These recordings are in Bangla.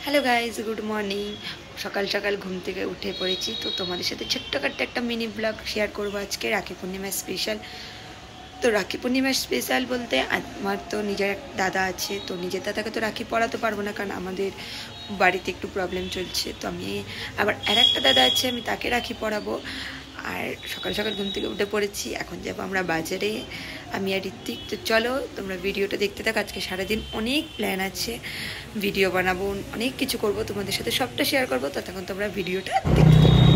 Hello guys, good morning. সকাল সকাল ঘুম থেকে উঠে পড়েছি, তো তোমাদের সাথে ছোট্টখাট্ট একটা মিনি ব্লগ শেয়ার করবো আজকে রাখি পূর্ণিমা স্পেশাল। তো রাখি পূর্ণিমা স্পেশাল বলতে আমার তো নিজের এক দাদা আছে, তো নিজের দাদাকে তো রাখি পরাতে পারবো না, কারণ আমাদের বাড়িতে একটু প্রবলেম চলছে। তো আমি আবার আর একটা দাদা আছে, আমি তাকে রাখি পরাবো। আর সকাল সকাল ঘুম থেকে উঠে পড়েছি, এখন যাবো আমরা বাজারে, আমি আর ঋত্বিক। তো চলো তোমরা ভিডিওটা দেখতে থাকো। আজকে সারাদিন অনেক প্ল্যান আছে, ভিডিও বানাবো, অনেক কিছু করব, তোমাদের সাথে সবটা শেয়ার করবো। ততক্ষণ তোমরা ভিডিওটা দেখতে থাকো।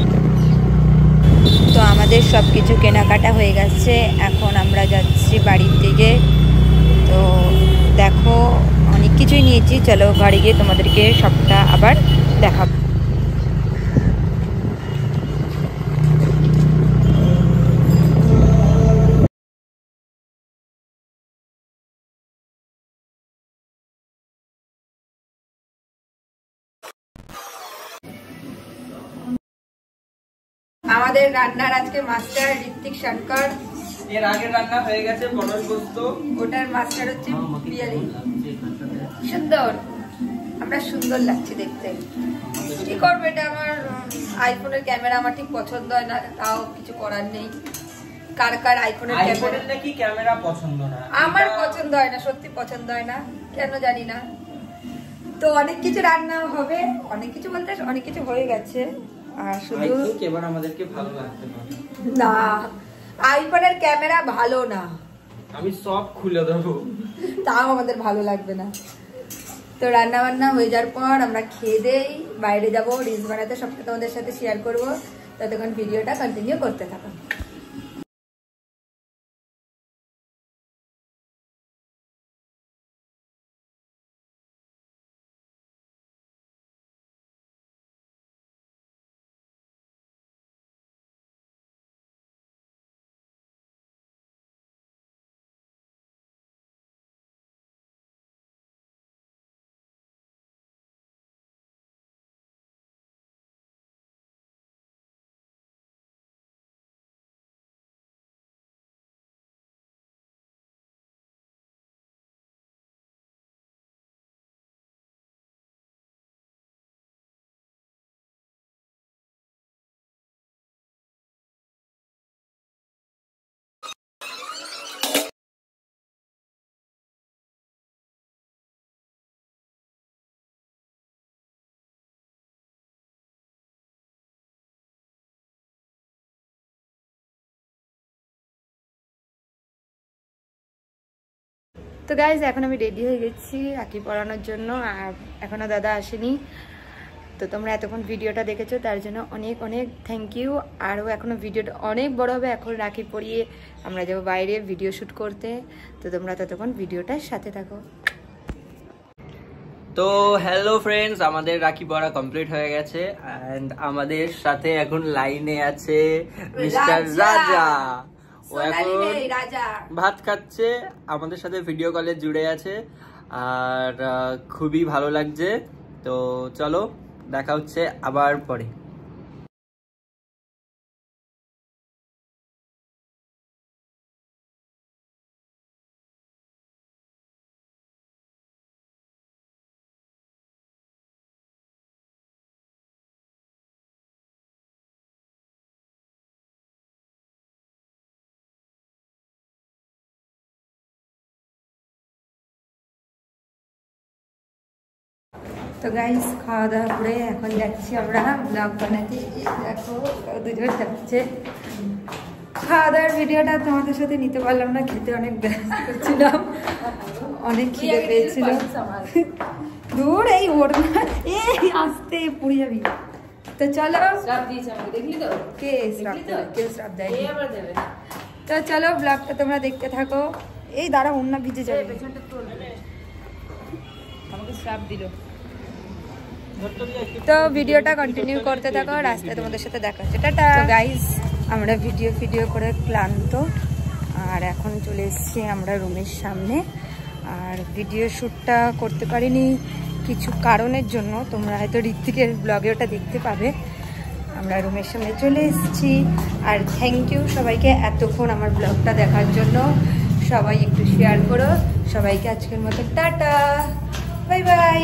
তো আমাদের সব কিছু কেনাকাটা হয়ে গেছে, এখন আমরা যাচ্ছি বাড়ির দিকে। তো দেখো অনেক কিছুই নিয়েছি, চলো বাড়ি গিয়ে তোমাদেরকে সবটা আবার দেখাবো। আমাদের রান্নার আজকে মাস্টার ঋত্বিক সরকার। এর আগে রান্না হয়ে গেছে পটল পোস্ত, ওটার মাস্টার হচ্ছে পিয়ালি। সুন্দর, আমরা সুন্দর লাগছে দেখতে। কি করবো, এটা আমার আইফোনের ক্যামেরা আমার ঠিক পছন্দ হয় না, তাও কিছু করার নেই। কার কার আইফোনের ক্যামেরা নাকি ক্যামেরা পছন্দ না? আমার পছন্দ হয় না, সত্যি পছন্দ হয় না, কেন জানি না। তো অনেক কিছু রান্না হবে, অনেক কিছু বলতে অনেক কিছু হয়ে গেছে। আর শুধু এবার আমাদেরকে ভালো লাগতে পারে না, আইফোনের ক্যামেরা ভালো না, আমি সব খুলে দেবো, তাও আমাদের ভালো লাগবে না। তো রান্না বান্না হয়ে যাওয়ার পর আমরা খেয়ে দেই, বাইরে যাবো রিলস বানাতে, সবটা তোমাদের সাথে শেয়ার করবো। ততক্ষণ ভিডিওটা কন্টিনিউ করতে থাকো। তো গাইজ এখন আমি রেডি হয়ে গেছি রাখি পরানোর জন্য, আর এখনো দাদা আসেনি। তো তোমরা এতক্ষণ ভিডিওটা দেখেছো, তার জন্য অনেক অনেক থ্যাংক ইউ। আরও এখনো ভিডিওটা অনেক বড় হবে, এখন রাখি পরিয়ে আমরা যাবো বাইরে ভিডিও শ্যুট করতে। তো তোমরা ততক্ষণ ভিডিওটার সাথে থাকো। তো হ্যালো ফ্রেন্ডস, আমাদের রাখি পরা কমপ্লিট হয়ে গেছে, এন্ড আমাদের সাথে এখন লাইনে আছে মিস্টার রাজা। ও এখন ভাত খাচ্ছে, আমাদের সাথে ভিডিও কলে জুড়ে আছে, আর খুবই ভালো লাগছে। তো চলো দেখা হচ্ছে আবার পরে। তো গাইস খাওয়া দাওয়া করে এখন যাচ্ছি আমরা ব্লগ বানাতে। দেখো দুজন যাচ্ছে। খাওয়া দাওয়ার ভিডিওটা তোমাদের সাথে নিতে পারলাম না, খেতে অনেক ব্যস্ত করছিলাম, অনেক খিদে পেয়েছিল। দূর এই ওর না, এই আসতে পড়ে যাবি। তো চলো, কে শ্রাপ দেবে? কেউ শ্রাপ দেয়। তো চলো ব্লগটা তোমরা দেখতে থাকো। এই দাঁড়া, অন্য ভিজে যাবে, আমাকে শ্রাপ দিল। তো ভিডিওটা কন্টিনিউ করতে থাকো, রাস্তায় তোমাদের সাথে দেখা হচ্ছে। টাটা গাইস, আমরা ভিডিও করে ক্লান্ত, আর এখন চলে এসেছি আমরা রুমের সামনে। আর ভিডিও শ্যুটটা করতে পারিনি কিছু কারণের জন্য, তোমরা হয়তো ঋত্বিকের ব্লগে ওটা দেখতে পাবে। আমরা রুমের সামনে চলে এসেছি। আর থ্যাংক ইউ সবাইকে এতক্ষণ আমার ব্লগটা দেখার জন্য। সবাই একটু শেয়ার করো। সবাইকে আজকের মতো টাটা, বাই বাই।